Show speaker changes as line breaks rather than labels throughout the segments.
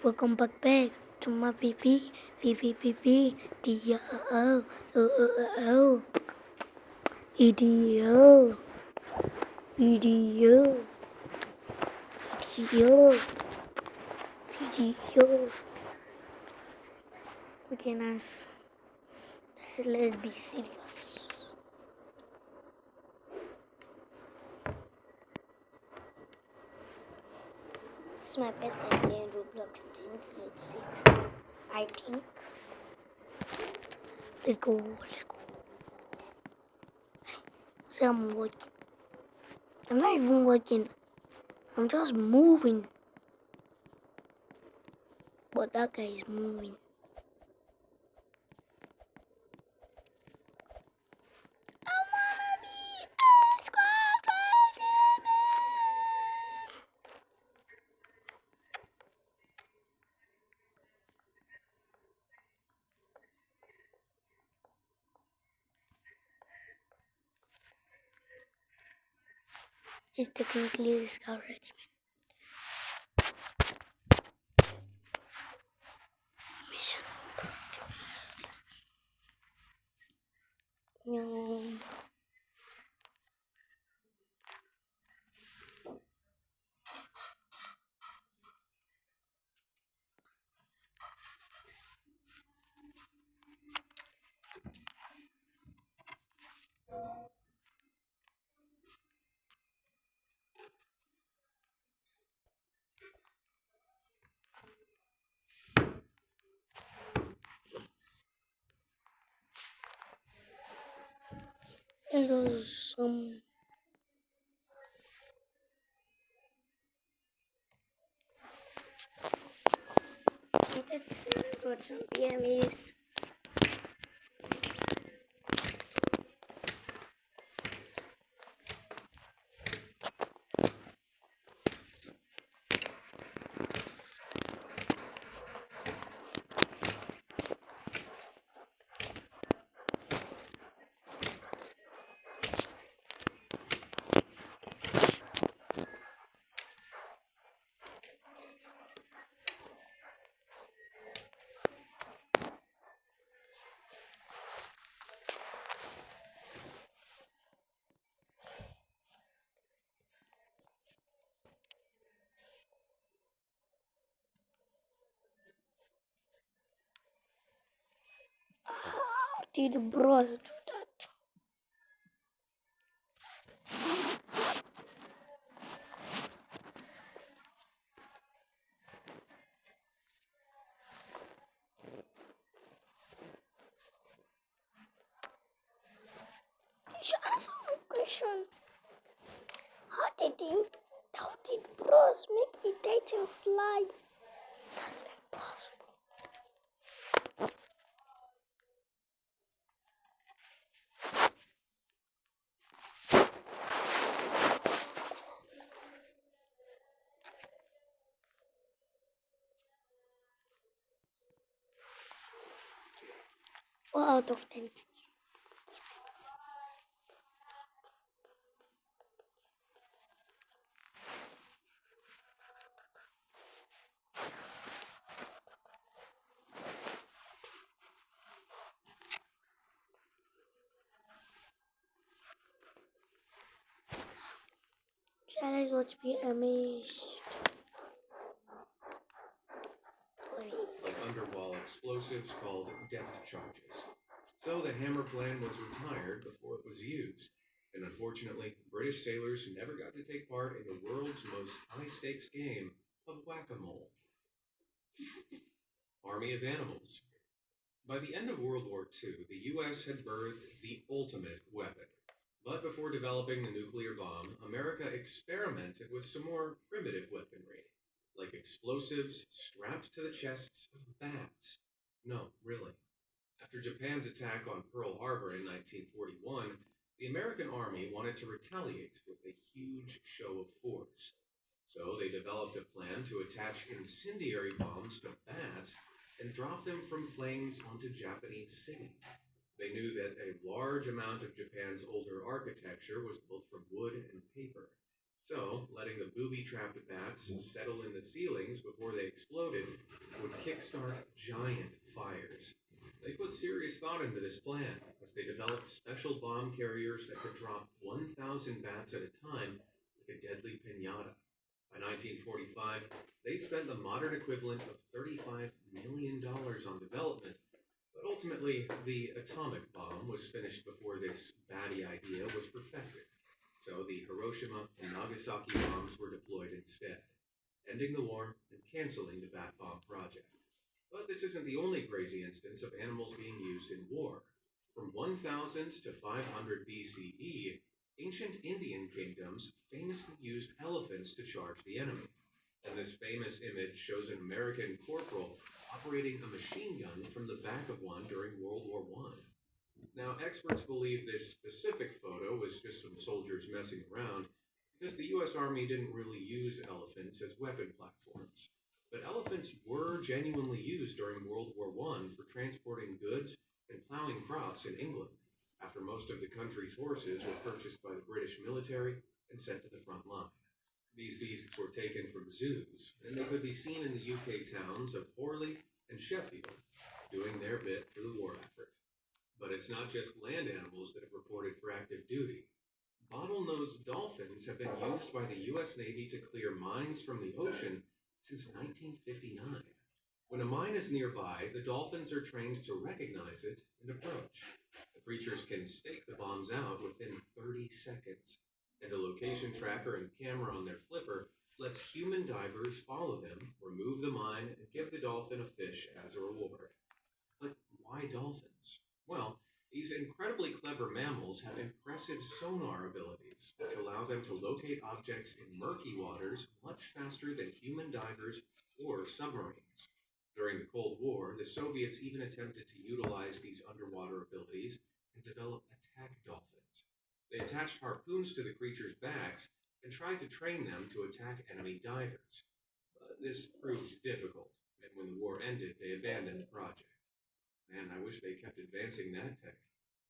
Welcome back to my VV, DO, O, EDO, EDO, EDO, EDO. Okay, nice. Let's be serious. This is my best time playing Roblox 2026. I think. Let's go. See, I'm working. I'm not even working. I'm just moving. But that guy is moving. I wanna be a squad leader. He's technically a scout regiment. Mission. No. There's also some. Let's what some PMEs. How did bros do that? You should answer my question. How did bros make it titan fly? That's impossible. Four out of 10. Shall I watch PMEs?
Of underwall explosives called depth charges. So the hammer plan was retired before it was used, and unfortunately, British sailors never got to take part in the world's most high-stakes game of whack-a-mole. Army of Animals. By the end of World War II, the US had birthed the ultimate weapon. But before developing the nuclear bomb, America experimented with some more primitive weaponry, like explosives strapped to the chests of bats. No, really. After Japan's attack on Pearl Harbor in 1941, the American Army wanted to retaliate with a huge show of force. So they developed a plan to attach incendiary bombs to bats and drop them from planes onto Japanese cities. They knew that a large amount of Japan's older architecture was built from wood and paper. So, letting the booby-trapped bats settle in the ceilings before they exploded would kickstart giant fires. They put serious thought into this plan, as they developed special bomb carriers that could drop 1,000 bats at a time like a deadly piñata. By 1945, they'd spent the modern equivalent of $35 million on development, but ultimately, the atomic bomb was finished before this batty idea was perfected. So the Hiroshima and Nagasaki bombs were deployed instead, ending the war and canceling the bat bomb project. But this isn't the only crazy instance of animals being used in war. From 1000 to 500 BCE, ancient Indian kingdoms famously used elephants to charge the enemy. And this famous image shows an American corporal operating a machine gun from the back of one during World War I. Now, experts believe this specific photo was just some soldiers messing around because the US Army didn't really use elephants as weapon platforms. But elephants were genuinely used during World War I for transporting goods and plowing crops in England, after most of the country's horses were purchased by the British military and sent to the front line. These beasts were taken from zoos, and they could be seen in the UK towns of Horley and Sheffield, doing their bit for the war effort. But it's not just land animals that have reported for active duty. Bottlenose dolphins have been used by the U.S. Navy to clear mines from the ocean since 1959. When a mine is nearby, the dolphins are trained to recognize it and approach. The creatures can stake the bombs out within 30 seconds, and a location tracker and camera on their flipper lets human divers follow them, remove the mine, and give the dolphin a fish as a reward. But why dolphins? Well, these incredibly clever mammals have impressive sonar abilities, which allow them to locate objects in murky waters much faster than human divers or submarines. During the Cold War, the Soviets even attempted to utilize these underwater abilities and develop attack dolphins. They attached harpoons to the creatures' backs and tried to train them to attack enemy divers. But this proved difficult, and when the war ended, they abandoned the project. Man, I wish they kept advancing that tech.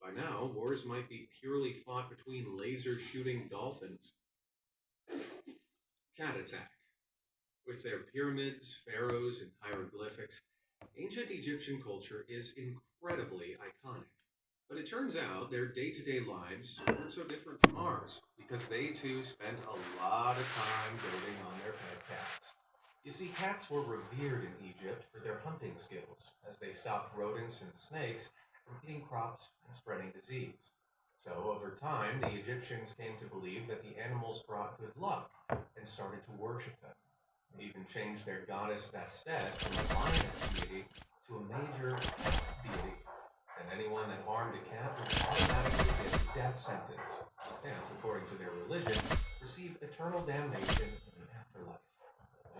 By now, wars might be purely fought between laser-shooting dolphins. Cat attack. With their pyramids, pharaohs, and hieroglyphics, ancient Egyptian culture is incredibly iconic. But it turns out their day-to-day lives weren't so different from ours, because they too spent a lot of time building on their pet cats. You see, cats were revered in Egypt for their hunting skills, as they stopped rodents and snakes from eating crops and spreading disease. So, over time, the Egyptians came to believe that the animals brought good luck and started to worship them. They even changed their goddess Bastet from a lioness deity to a major pest deity. And anyone that harmed a cat would automatically get a death sentence, and, according to their religion, receive eternal damnation in an afterlife.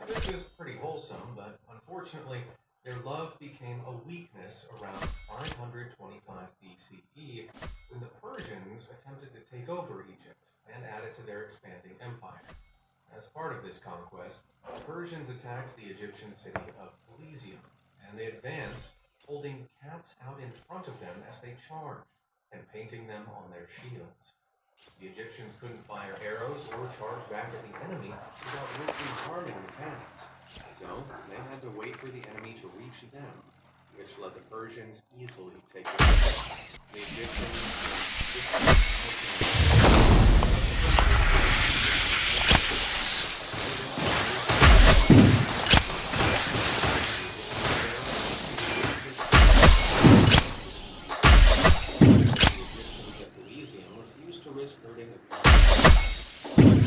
This is pretty wholesome, but unfortunately, their love became a weakness around 525 BCE when the Persians attempted to take over Egypt and add it to their expanding empire. As part of this conquest, the Persians attacked the Egyptian city of Elysium, and they advanced, holding cats out in front of them as they charged and painting them on their shields. The Egyptians couldn't fire arrows or charge back at the enemy without risking harming the cats. So they had to wait for the enemy to reach them, which let the Persians easily take it. The Egyptians risk hurting a never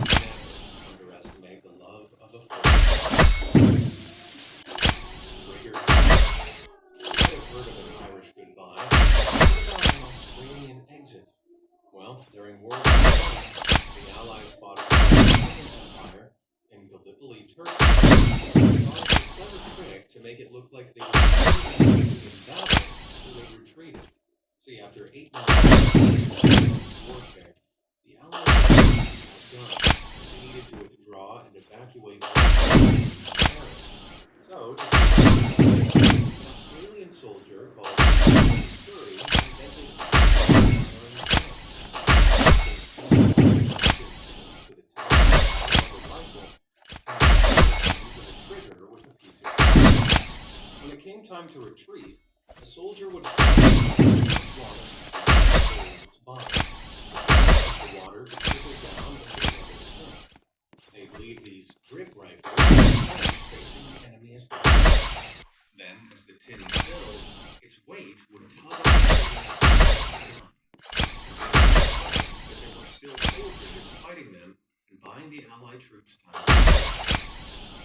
underestimate the love of a friend. Rigor. You might have heard of an Irish goodbye. What about an Australian exit? Well, during World War I, the Allies fought against the Ottoman Empire in Gallipoli, Turkey. They devised a clever trick to make it look like they were in battle, so they retreated. See, after 8 months warfare, the Allies were done. They needed to withdraw and evacuate Paris. So, to an Australian soldier called Surrey invented to the town. it came time to retreat, a soldier would body. The water to trickle down into the level of the tank. They'd leave these drip rifles facing the enemy as they fell. Then, as the tin filled, its weight would topple the gun. But there were still soldiers fighting them and buying the Allied troops time.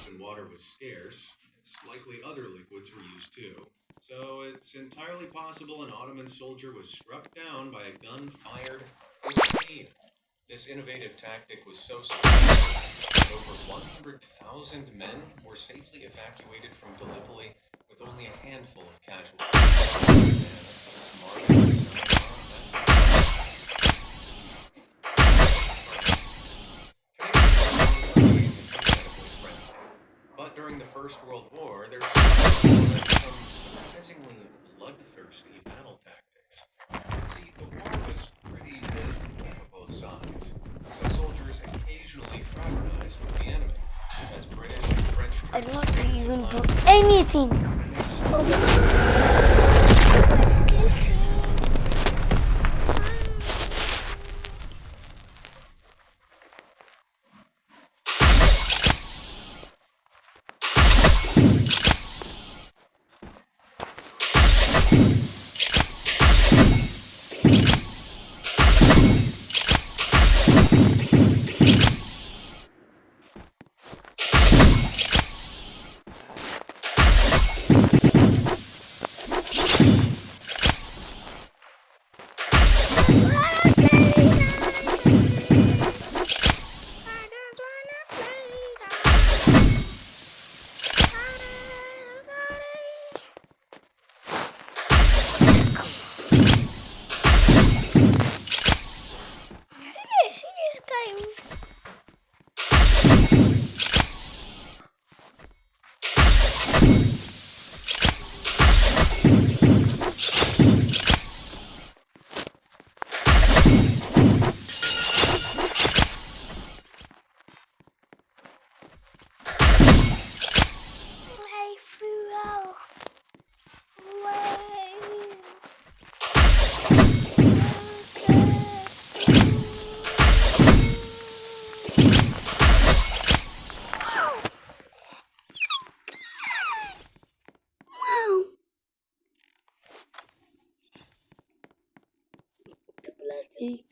When water was scarce, it's likely other liquids were used too. So it's entirely possible an Ottoman soldier was struck down by a gun fired with steam. This innovative tactic was so successful that over 100,000 men were safely evacuated from Gallipoli with only a handful of casualties. But during the First World War, there were some surprisingly bloodthirsty battle tactics. See, the war was pretty miserable for both sides, so soldiers occasionally fraternized with the enemy, as British and French
I do not even do anything. See.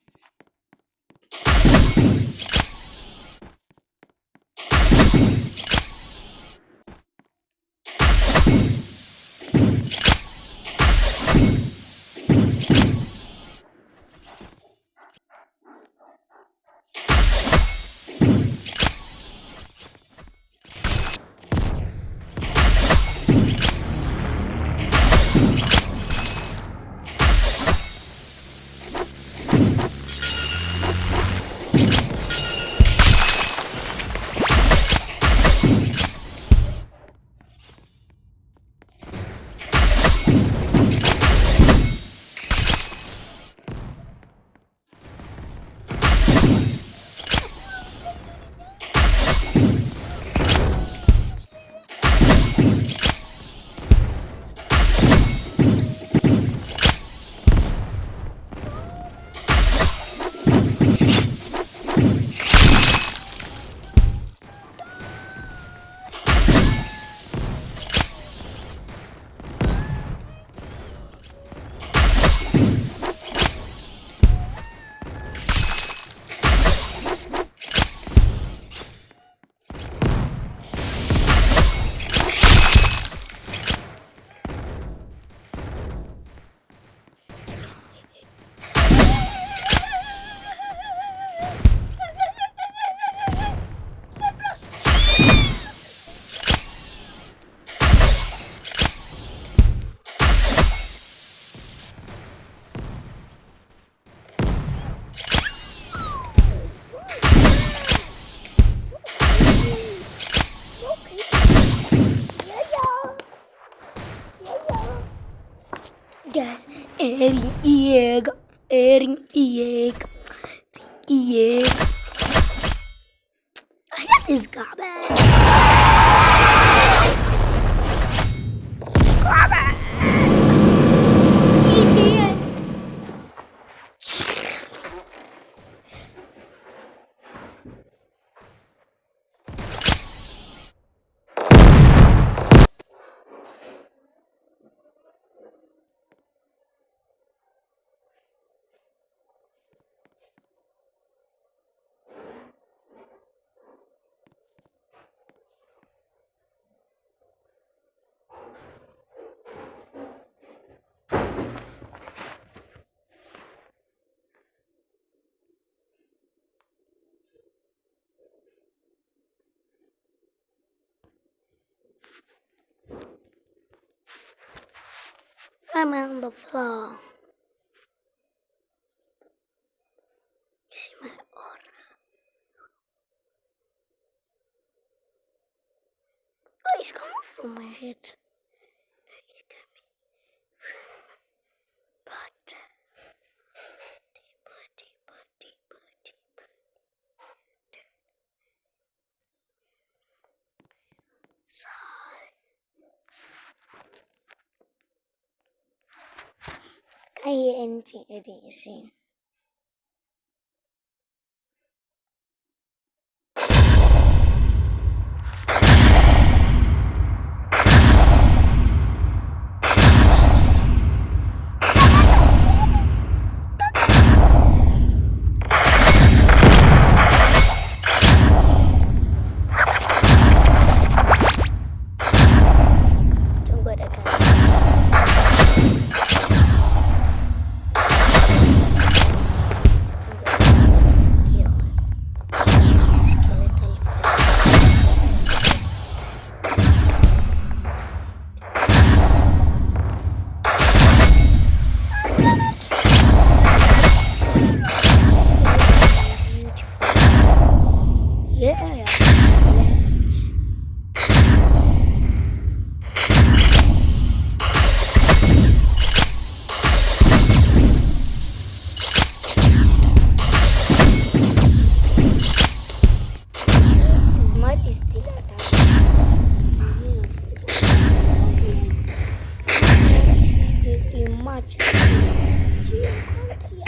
Guys, egg. I got this garbage. I'm on the floor. You see my aura? Oh, it's coming from my head. It's coming from my butt. Body. Sigh. I can't hear anything Eddie is saying. I'm good, I can kill skeletal beautiful. Yeah. Mud is still attacking. Yeah, still attacking. Let's see this image. To your country.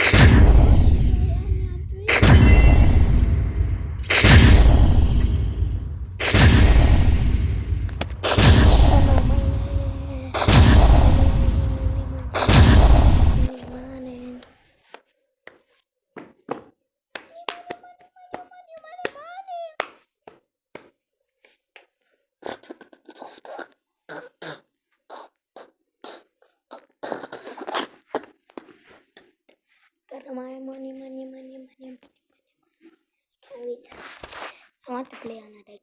Money. Can't wait. I want to play on a deck.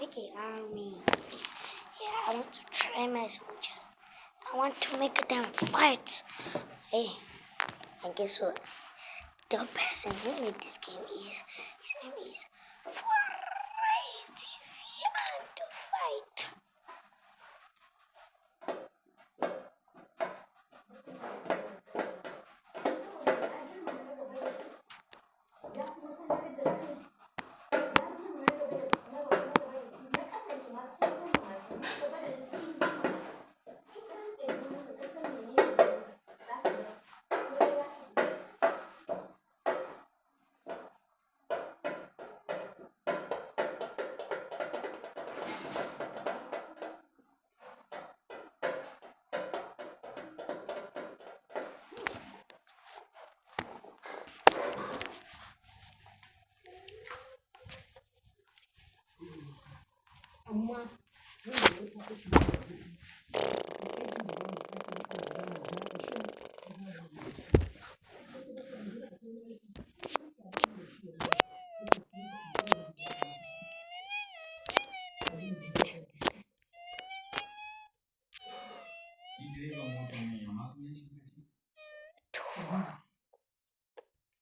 Okay, army. Yeah, I want to try my soldiers. I want to make them fight. Hey, and guess what? The person who made this game is, his name is Foray TV and the Fight.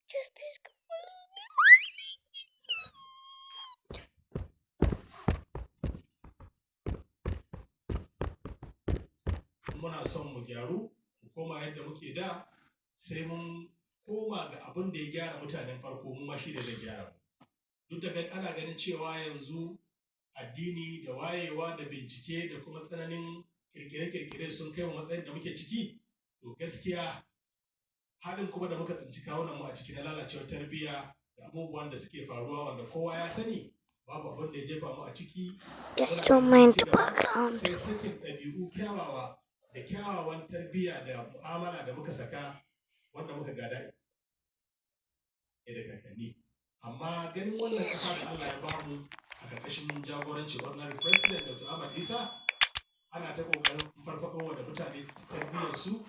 Just this.
Muna son mu gyaru mu koma yadda muke da sai mun koma ga abin da ya gyara mutanen farko mu ma shi da zai gyara duk da ana ganin cewa yanzu addini da wayewa da bincike da kuma tsananin kirkire-kirkire sun kai wa matsayin da muke ciki to gaskiya haɗin kuma da muka tsinci kawunan mu a ciki na lalacewar tarbiyya da abubuwan da suke faruwa wanda kowa ya sani babu abin da ya jefa mu a ciki
Don't mind the background.
sai sakin ɗabi'u kyawawa da kyawawan tarbiyya da mu'amala da muka saka wanda muka gada da kakanni amma ganin wannan ƙasa da Allah ya bamu a ƙarƙashin jagoranci ordinary president Dr. Ahmad Isa ana ta ƙoƙarin farfaɗowa da mutane tarbiyyarsu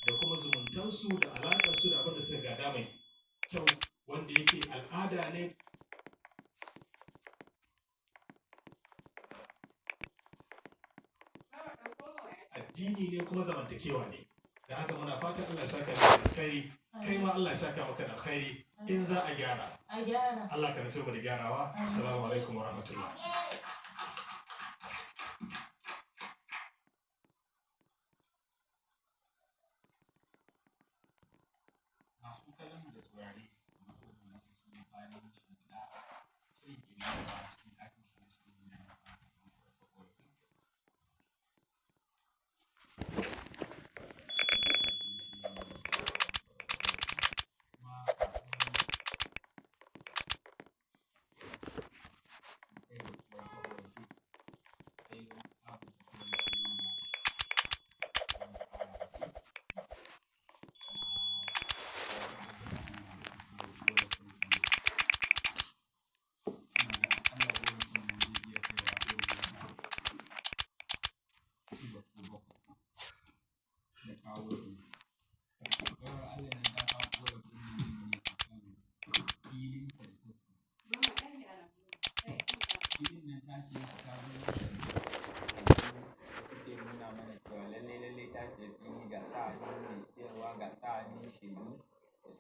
da kuma zumuntansu da alaƙarsu da abin da suka gada mai kyau wanda yake al'ada ne addini ne kuma zamantakewa ne da haka muna fatan Allah ya saka da alkhairi kai ma Allah ya saka maka da alkhairi in za a gyara Allah ka nufi mu da gyarawa assalamu alaikum wa rahmatullah
masu kallon da saurare na kowane lokacin bayan shimfiɗa shirin ke nuna cikin ɗakin shirye-shirye na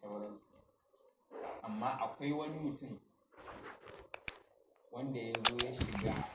ƙwararrun amma akwai wani mutum wanda ya zo ya shiga